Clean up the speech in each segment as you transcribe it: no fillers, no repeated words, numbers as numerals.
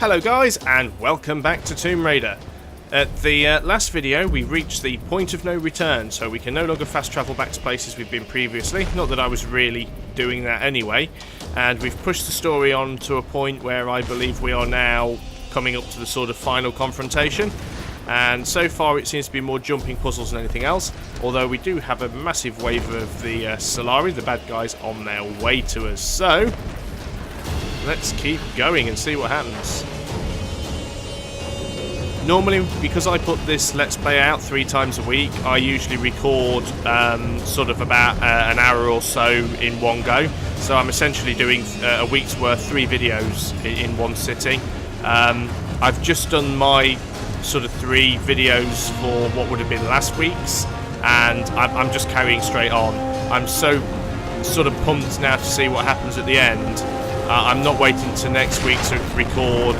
Hello guys, and welcome back to Tomb Raider. At the last video we reached the point of no return, so we can no longer fast travel back to places we've been previously. Not that I was really doing that anyway. And we've pushed the story on to a point where I believe we are now coming up to the sort of final confrontation. And so far it seems to be more jumping puzzles than anything else, although we do have a massive wave of the Solari, the bad guys, on their way to us. So let's keep going and see what happens. Normally, because I put this Let's Play out 3 times a week, I usually record sort of about an hour or so in one go. So I'm essentially doing a week's worth, 3 videos in one sitting. I've just done my sort of 3 videos for what would have been last week's, and I'm just carrying straight on. I'm so sort of pumped now to see what happens at the end. I'm not waiting to next week to record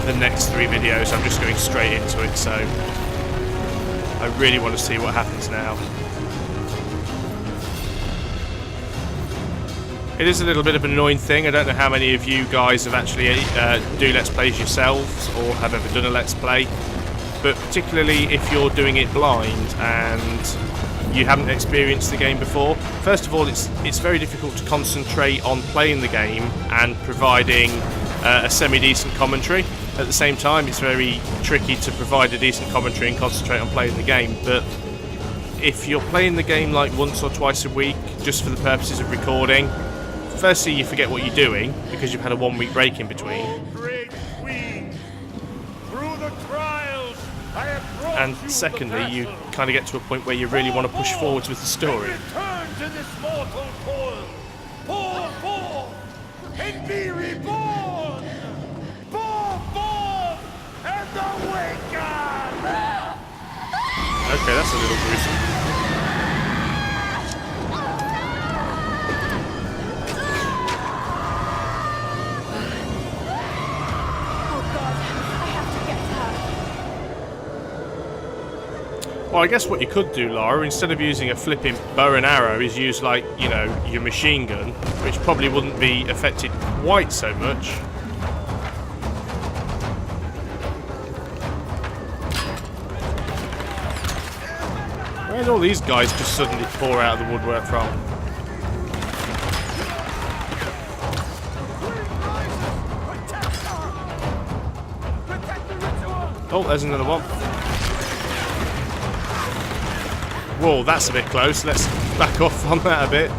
the next 3 videos. I'm just going straight into it, so I really want to see what happens now. It is a little bit of an annoying thing. I don't know how many of you guys have actually do Let's Plays yourselves or have ever done a Let's Play, but particularly if you're doing it blind and you haven't experienced the game before. First of all, it's very difficult to concentrate on playing the game and providing a semi-decent commentary. At the same time, it's very tricky to provide a decent commentary and concentrate on playing the game. But if you're playing the game like once or twice a week, just for the purposes of recording, firstly you forget what you're doing because you've had a 1-week break in between. And secondly, you kind of get to a point where you really want to push forwards with the story. Return to this mortal toil. Pour forth and be reborn. Pour forth and awaken. Okay, that's a little gruesome. Well, I guess what you could do, Lara, instead of using a flipping bow and arrow, is use, like, you know, your machine gun, which probably wouldn't be affected quite so much. Where did all these guys just suddenly pour out of the woodwork from? Oh, there's another one. Whoa, that's a bit close. Let's back off on that a bit.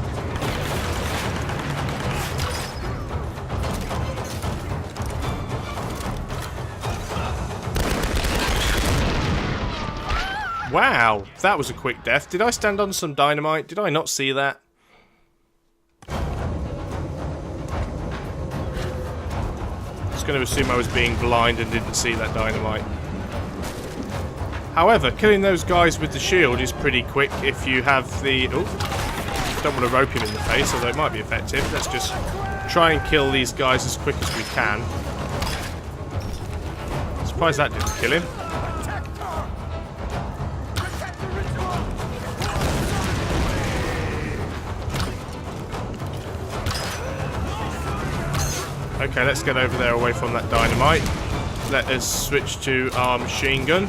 Wow, that was a quick death. Did I stand on some dynamite? Did I not see that? I was going to assume I was being blind and didn't see that dynamite. However, killing those guys with the shield is pretty quick if you have the... Oh, don't want to rope him in the face, although it might be effective. Let's just try and kill these guys as quick as we can. Surprised that didn't kill him. Okay, let's get over there away from that dynamite. Let us switch to our machine gun.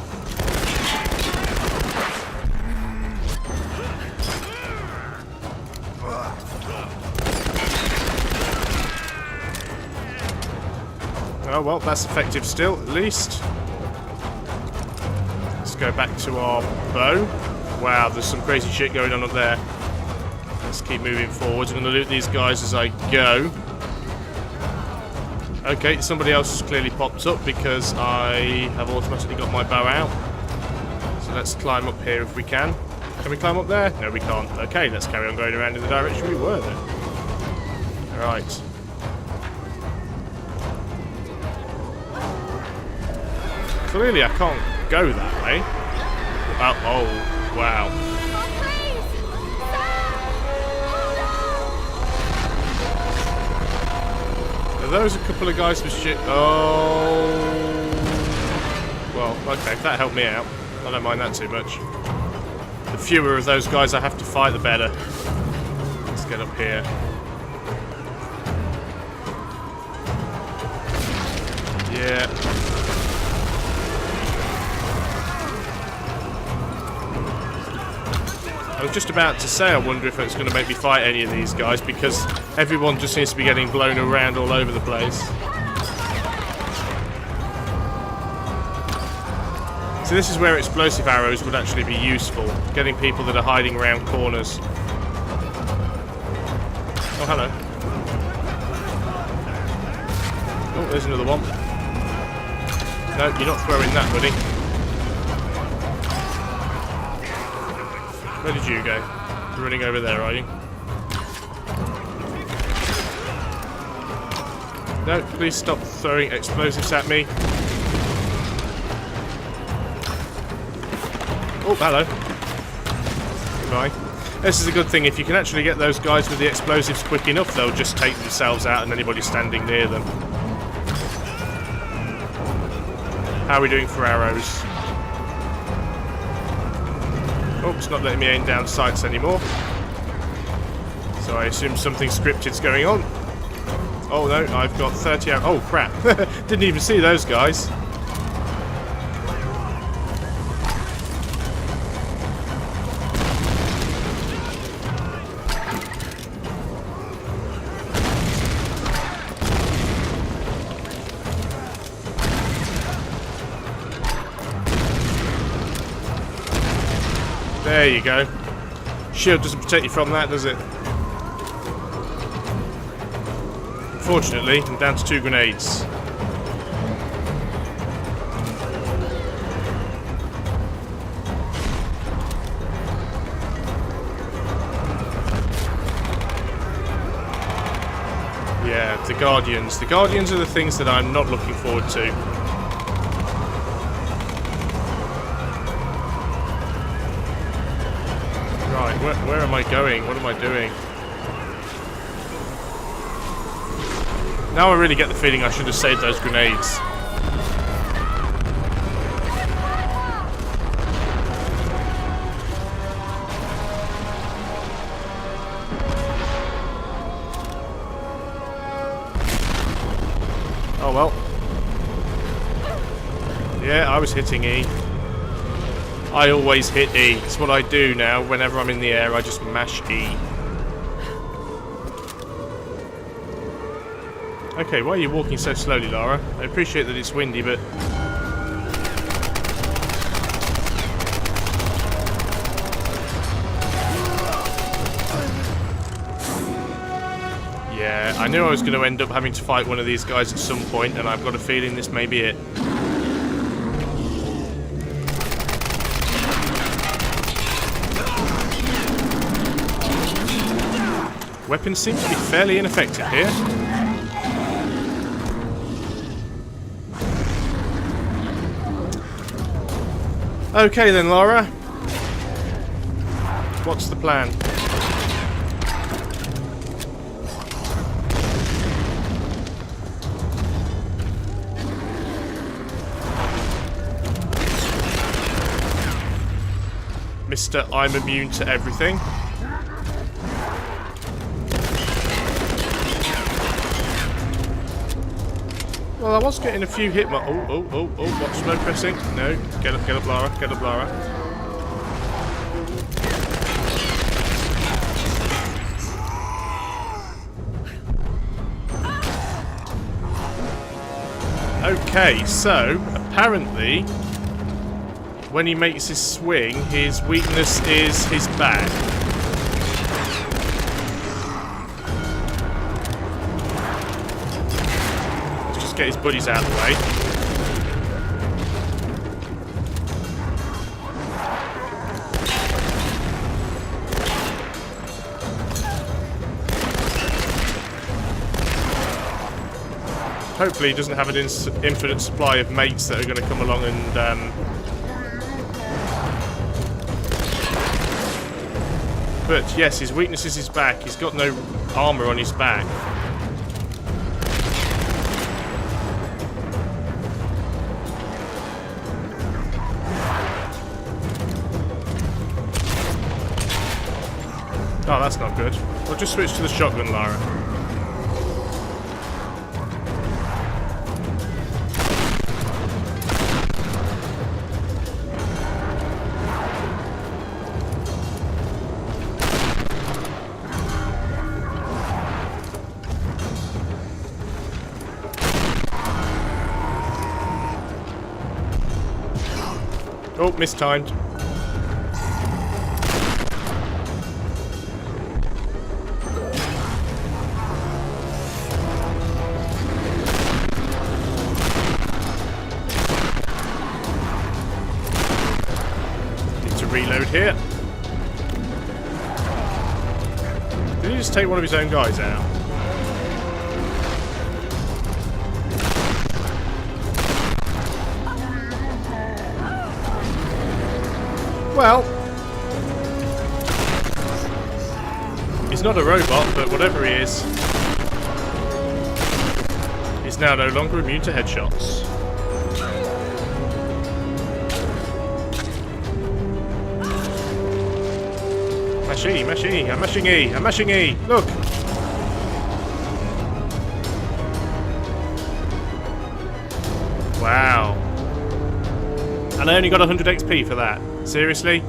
Oh well, that's effective still, at least. Let's go back to our bow. Wow, there's some crazy shit going on up there. Let's keep moving forwards. I'm going to loot these guys as I go. Okay, somebody else has clearly popped up because I have automatically got my bow out. So let's climb up here if we can. Can we climb up there? No, we can't. Okay, let's carry on going around in the direction we were then. Right. Clearly I can't go that way. Oh, wow. Are those a couple of guys with shit? Oh. Well, okay, that helped me out. I don't mind that too much. The fewer of those guys I have to fight, the better. Let's get up here. Yeah. I was just about to say, I wonder if it's going to make me fight any of these guys, because everyone just seems to be getting blown around all over the place. So this is where explosive arrows would actually be useful, getting people that are hiding around corners. Oh, hello. Oh, there's another one. No, you're not throwing that, buddy. Where did you go? You're running over there, are you? No, please stop throwing explosives at me. Oh, hello. Goodbye. This is a good thing. If you can actually get those guys with the explosives quick enough, they'll just take themselves out and anybody standing near them. How are we doing for arrows? Oh, it's not letting me aim down sights anymore. So I assume something scripted's going on. Oh no, I've got 30 arrows. Oh crap. Didn't even see those guys. There you go. Shield doesn't protect you from that, does it? Unfortunately, I'm down to 2 grenades. Yeah, the Guardians. The Guardians are the things that I'm not looking forward to. Where am I going? What am I doing? Now I really get the feeling I should have saved those grenades. Oh well. Yeah, I was hitting E. I always hit E. It's what I do now. Whenever I'm in the air, I just mash E. Okay, why are you walking so slowly, Lara? I appreciate that it's windy, but... Yeah, I knew I was going to end up having to fight one of these guys at some point, and I've got a feeling this may be it. Weapons seem to be fairly ineffective here. Okay then, Lara. What's the plan? Mr. I'm immune to everything. Well, I was getting a few hit marks. Oh, what's slow pressing? No, get up, Lara, get up, Lara. Okay, so, apparently, when he makes his swing, his weakness is his back. Get his buddies out of the way. Hopefully he doesn't have an infinite supply of mates that are going to come along and... But yes, his weakness is his back. He's got no armour on his back. Oh, that's not good. We'll just switch to the shotgun, Lara. Oh, mistimed. Need to reload here. Did he just take one of his own guys out? Well, he's not a robot, but whatever he is, he's now no longer immune to headshots. Mash E, mash E, I'm mashing E, I'm mashing E, look! Wow. And I only got 100 XP for that. Seriously?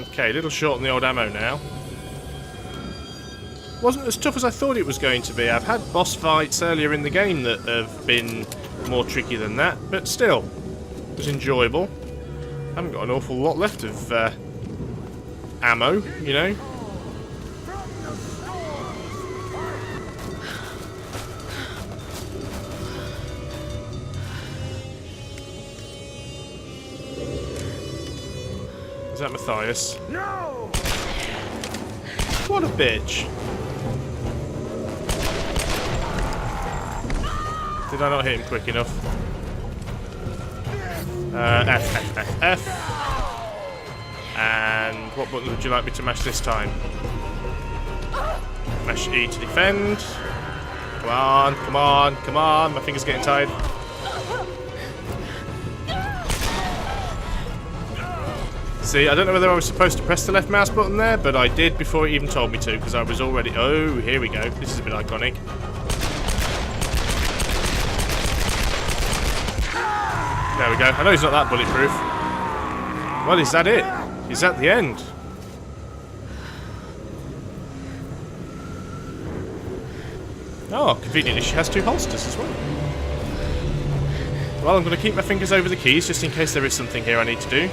Okay, a little short on the old ammo now. Wasn't as tough as I thought it was going to be. I've had boss fights earlier in the game that have been more tricky than that, but still, it was enjoyable. I haven't got an awful lot left of ammo, you know. Is that Matthias? No! What a bitch. Did I not hit him quick enough? F. And what button would you like me to mash this time? Mash E to defend. Come on, come on, come on. My finger's getting tired. See, I don't know whether I was supposed to press the left mouse button there, but I did before it even told me to, because I was already... Oh, here we go. This is a bit iconic. There we go. I know he's not that bulletproof. Well, is that it? Is that the end? Oh, conveniently she has two holsters as well. Well, I'm going to keep my fingers over the keys, just in case there is something here I need to do.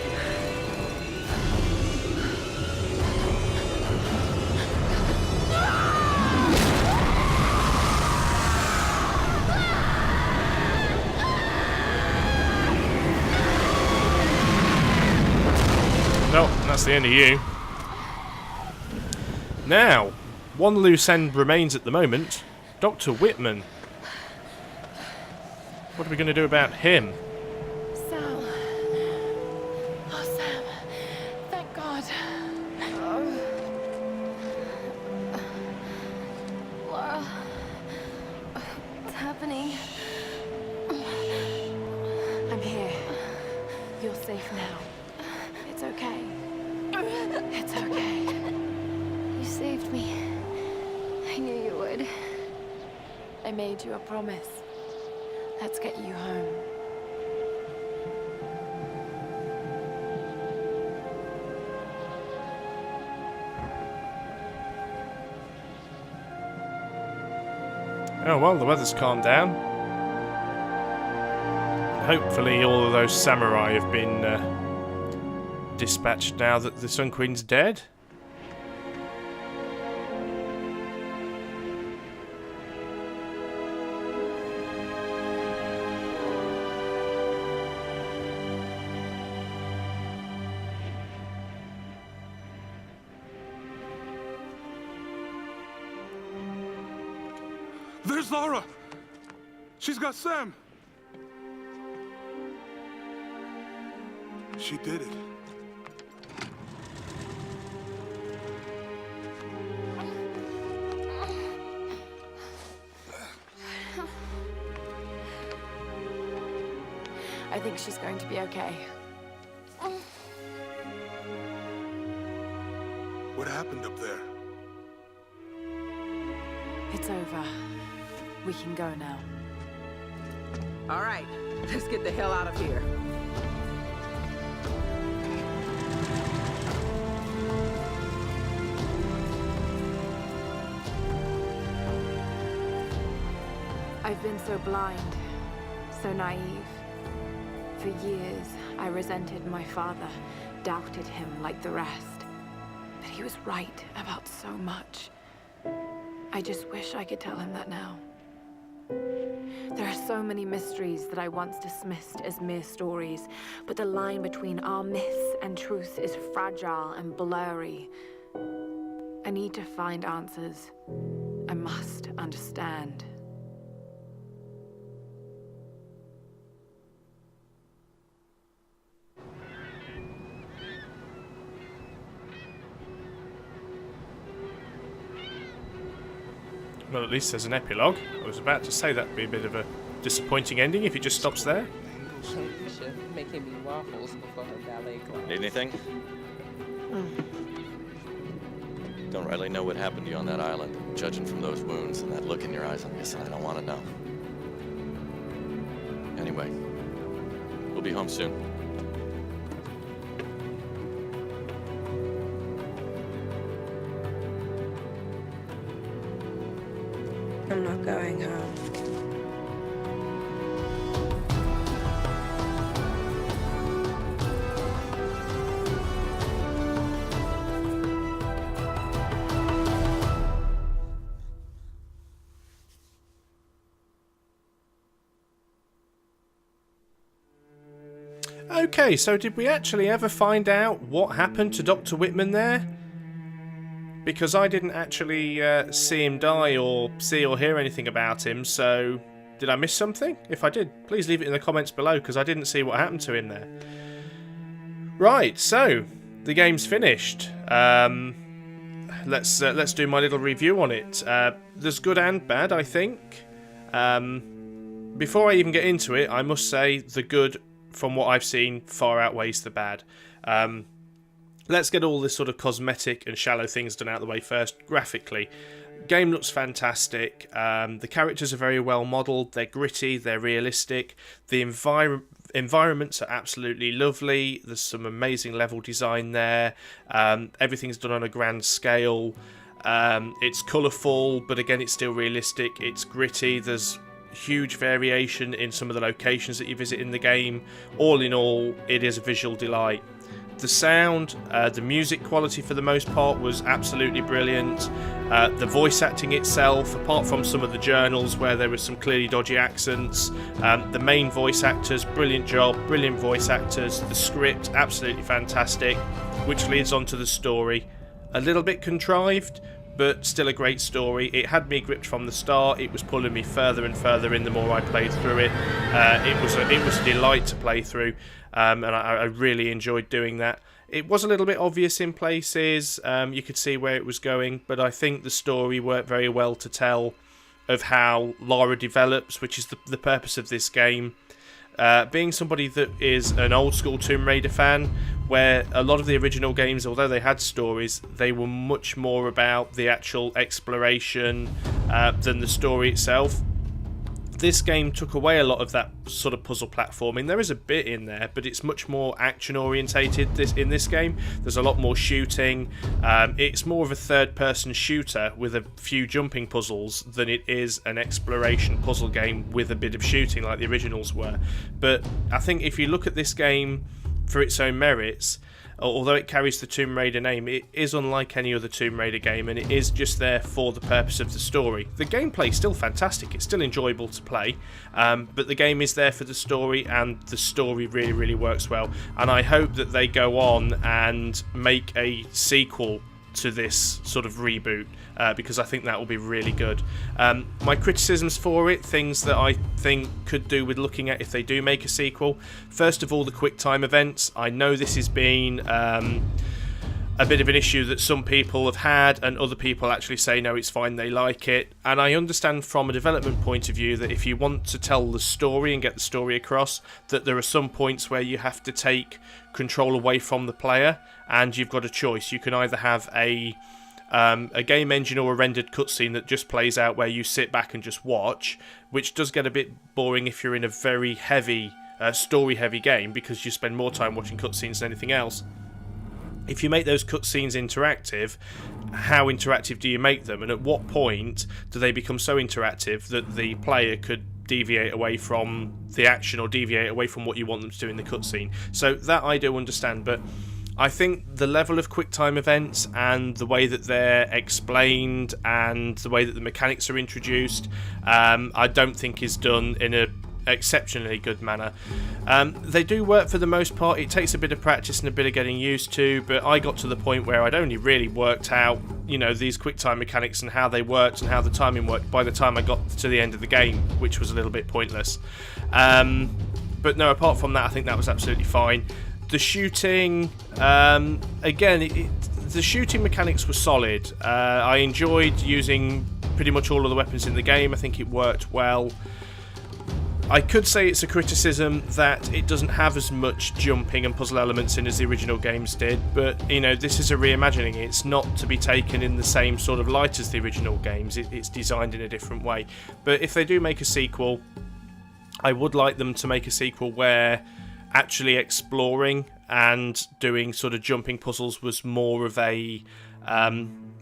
Well, that's the end of you. Now, one loose end remains at the moment. Dr. Whitman. What are we going to do about him? Sam. Oh, Sam. Thank God. Lara. What's happening? I'm here. You're safe now. It's okay. It's okay. You saved me. I knew you would. I made you a promise. Let's get you home. Oh well, the weather's calmed down. Hopefully all of those samurai have been dispatched now that the Sun Queen's dead. There's Lara! She's got Sam! She did it. I think she's going to be okay. What happened up there? It's over. We can go now. All right, let's get the hell out of here. I've been so blind, so naive. For years, I resented my father, doubted him like the rest. But he was right about so much. I just wish I could tell him that now. There are so many mysteries that I once dismissed as mere stories, but the line between our myths and truth is fragile and blurry. I need to find answers. I must understand. Well, at least there's an epilogue. I was about to say that'd be a bit of a disappointing ending if it just stops there. Making me waffles before her ballet class. Need anything? Don't really know what happened to you on that island. Judging from those wounds and that look in your eyes, I'm guessing I don't want to know. Anyway, we'll be home soon. I'm not going home. Okay, so did we actually ever find out what happened to Dr. Whitman there? Because I didn't actually see him die or see or hear anything about him, so did I miss something? If I did, please leave it in the comments below, because I didn't see what happened to him there. Right, so the game's finished. Let's do my little review on it. There's good and bad, I think. Before I even get into it, I must say the good, from what I've seen, far outweighs the bad. Let's get all this sort of cosmetic and shallow things done out of the way first. Graphically, game looks fantastic. The characters are very well modelled. They're gritty. They're realistic. The environments are absolutely lovely. There's some amazing level design there. Everything's done on a grand scale. It's colourful, but again, it's still realistic. It's gritty. There's huge variation in some of the locations that you visit in the game. All in all, it is a visual delight. The sound, the music quality for the most part was absolutely brilliant. The voice acting itself, apart from some of the journals where there was some clearly dodgy accents, the main voice actors, brilliant job, brilliant voice actors. The script, absolutely fantastic, which leads on to the story. A little bit contrived, but still a great story. It had me gripped from the start. It was pulling me further and further in the more I played through it. It was a delight to play through, and I really enjoyed doing that. It was a little bit obvious in places. You could see where it was going, but I think the story worked very well to tell of how Lara develops, which is the purpose of this game. Being somebody that is an old school Tomb Raider fan, where a lot of the original games, although they had stories, they were much more about the actual exploration than the story itself. This game took away a lot of that sort of puzzle platforming. There is a bit in there, but it's much more action orientated in this game. There's a lot more shooting. It's more of a third-person shooter with a few jumping puzzles than it is an exploration puzzle game with a bit of shooting like the originals were. But I think if you look at this game for its own merits, although it carries the Tomb Raider name, it is unlike any other Tomb Raider game, and it is just there for the purpose of the story. The gameplay is still fantastic, it's still enjoyable to play, but the game is there for the story, and the story really, really works well. And I hope that they go on and make a sequel to this sort of reboot, because I think that will be really good. My criticisms for it, things that I think could do with looking at if they do make a sequel. First of all, the quick time events. I know this has been a bit of an issue that some people have had, and other people actually say no, it's fine, they like it. And I understand from a development point of view that if you want to tell the story and get the story across, that there are some points where you have to take control away from the player, and you've got a choice. You can either have a game engine or a rendered cutscene that just plays out where you sit back and just watch, which does get a bit boring if you're in a very heavy, story-heavy game, because you spend more time watching cutscenes than anything else. If you make those cutscenes interactive, how interactive do you make them, and at what point do they become so interactive that the player could deviate away from the action or deviate away from what you want them to do in the cutscene. So that I do understand, but I think the level of QuickTime events and the way that they're explained and the way that the mechanics are introduced, I don't think is done in a exceptionally good manner. They do work for the most part. It takes a bit of practice and a bit of getting used to, but I got to the point where I'd only really worked out, you know, these QuickTime mechanics and how they worked and how the timing worked by the time I got to the end of the game, which was a little bit pointless. But no, apart from that, I think that was absolutely fine. The shooting, again, the shooting mechanics were solid. I enjoyed using pretty much all of the weapons in the game. I think it worked well. I could say it's a criticism that it doesn't have as much jumping and puzzle elements in as the original games did, but, you know, this is a reimagining. It's not to be taken in the same sort of light as the original games. It's designed in a different way. But if they do make a sequel, I would like them to make a sequel where actually exploring and doing sort of jumping puzzles was more of a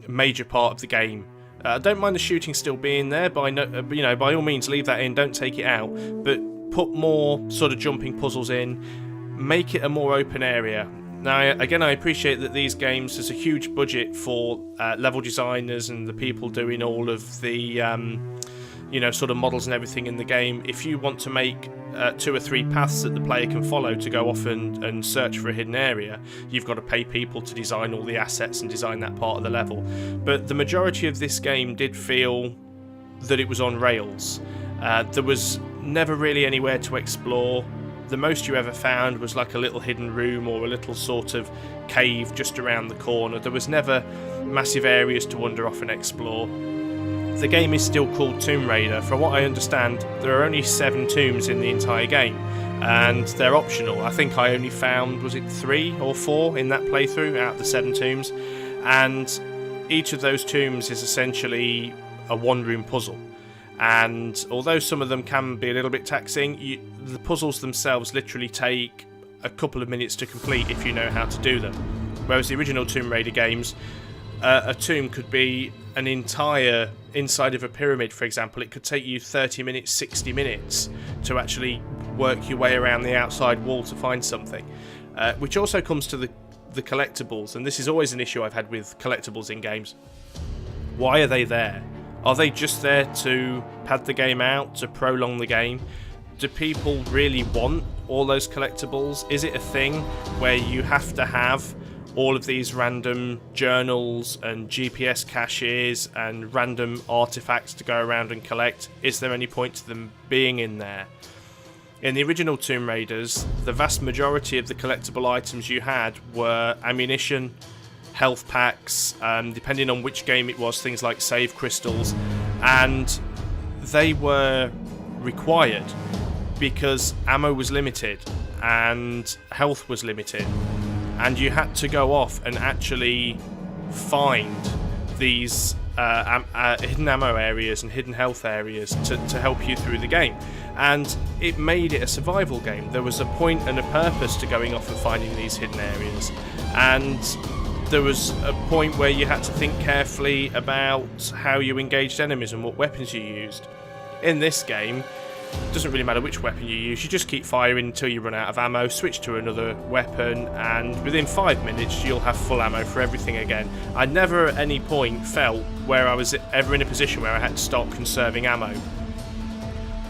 major part of the game. I don't mind the shooting still being there, but by all means leave that in, don't take it out, but put more sort of jumping puzzles in, make it a more open area. Now, again, I appreciate that these games, there's a huge budget for level designers and the people doing all of the sort of models and everything in the game. If you want to make 2 or 3 paths that the player can follow to go off and search for a hidden area, you've got to pay people to design all the assets and design that part of the level. But the majority of this game did feel that it was on rails. There was never really anywhere to explore. The most you ever found was like a little hidden room or a little sort of cave just around the corner. There was never massive areas to wander off and explore. The game is still called Tomb Raider. From what I understand, there are only 7 tombs in the entire game, and they're optional. I think I only found, was it 3 or 4 in that playthrough out of the 7 tombs, and each of those tombs is essentially a one-room puzzle. And although some of them can be a little bit taxing, the puzzles themselves literally take a couple of minutes to complete if you know how to do them. Whereas the original Tomb Raider games, a tomb could be an entire inside of a pyramid, for example. It could take you 30 minutes, 60 minutes to actually work your way around the outside wall to find something. Which also comes to the collectibles, and this is always an issue I've had with collectibles in games. Why are they there? Are they just there to pad the game out, to prolong the game? Do people really want all those collectibles? Is it a thing where you have to have all of these random journals and GPS caches and random artifacts to go around and collect? Is there any point to them being in there? In the original Tomb Raiders, the vast majority of the collectible items you had were ammunition, health packs, depending on which game it was, things like save crystals, and they were required because ammo was limited and health was limited. And you had to go off and actually find these hidden ammo areas and hidden health areas to help you through the game. And it made it a survival game. There was a point and a purpose to going off and finding these hidden areas. And there was a point where you had to think carefully about how you engaged enemies and what weapons you used. In this game, it doesn't really matter which weapon you use, you just keep firing until you run out of ammo, switch to another weapon, and within 5 minutes you'll have full ammo for everything again. I never at any point felt where I was ever in a position where I had to start conserving ammo.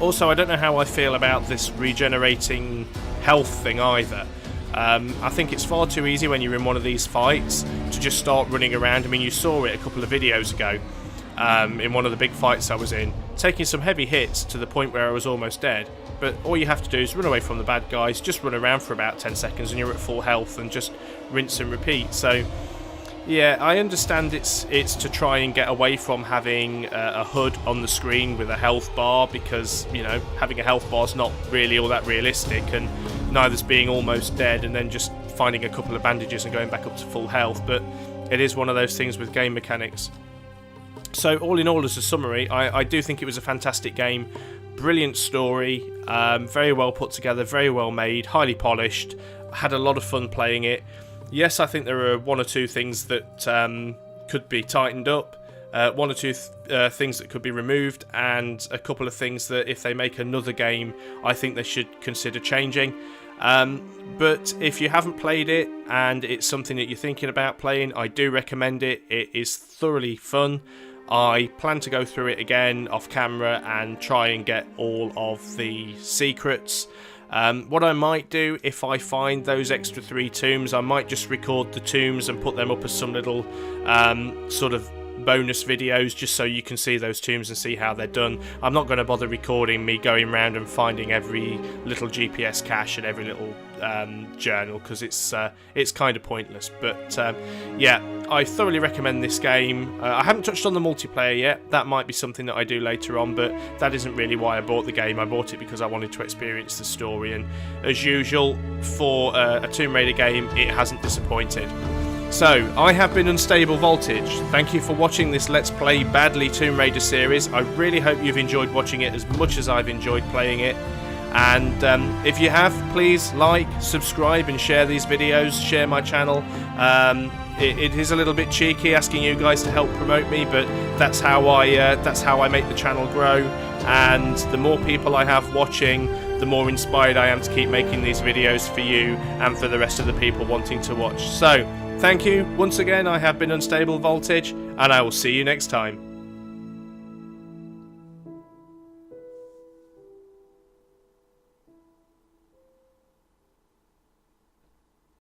Also, I don't know how I feel about this regenerating health thing either. I think it's far too easy when you're in one of these fights to just start running around. I mean, you saw it a couple of videos ago. In one of the big fights I was in, taking some heavy hits to the point where I was almost dead, but all you have to do is run away from the bad guys, just run around for about 10 seconds and you're at full health, and just rinse and repeat. So yeah, I understand it's to try and get away from having a HUD on the screen with a health bar, because, you know, having a health bar is not really all that realistic, and neither's being almost dead and then just finding a couple of bandages and going back up to full health. But it is one of those things with game mechanics. So all in all, as a summary, I do think it was a fantastic game. Brilliant story, very well put together, very well made, highly polished. Had a lot of fun playing it. Yes, I think there are 1 or 2 things that could be tightened up. one or two things that could be removed, and a couple of things that if they make another game, I think they should consider changing. But if you haven't played it and it's something that you're thinking about playing, I do recommend it. It is thoroughly fun. I plan to go through it again off camera and try and get all of the secrets. What I might do, if I find those extra 3 tombs, I might just record the tombs and put them up as some little sort of bonus videos, just so you can see those tombs and see how they're done. I'm not going to bother recording me going around and finding every little GPS cache and every little journal, because it's kind of pointless. But yeah, I thoroughly recommend this game. I haven't touched on the multiplayer yet. That might be something that I do later on, but that isn't really why I bought the game. I bought it because I wanted to experience the story, and as usual for a Tomb Raider game, it hasn't disappointed. So, I have been UnstableVoltage. Thank you for watching this Let's Play Badly Tomb Raider series. I really hope you've enjoyed watching it as much as I've enjoyed playing it. And if you have, please like, subscribe and share these videos, share my channel. It is a little bit cheeky asking you guys to help promote me, but that's how I make the channel grow. And the more people I have watching, the more inspired I am to keep making these videos for you and for the rest of the people wanting to watch. So, thank you once again. I have been UnstableVoltage, and I will see you next time.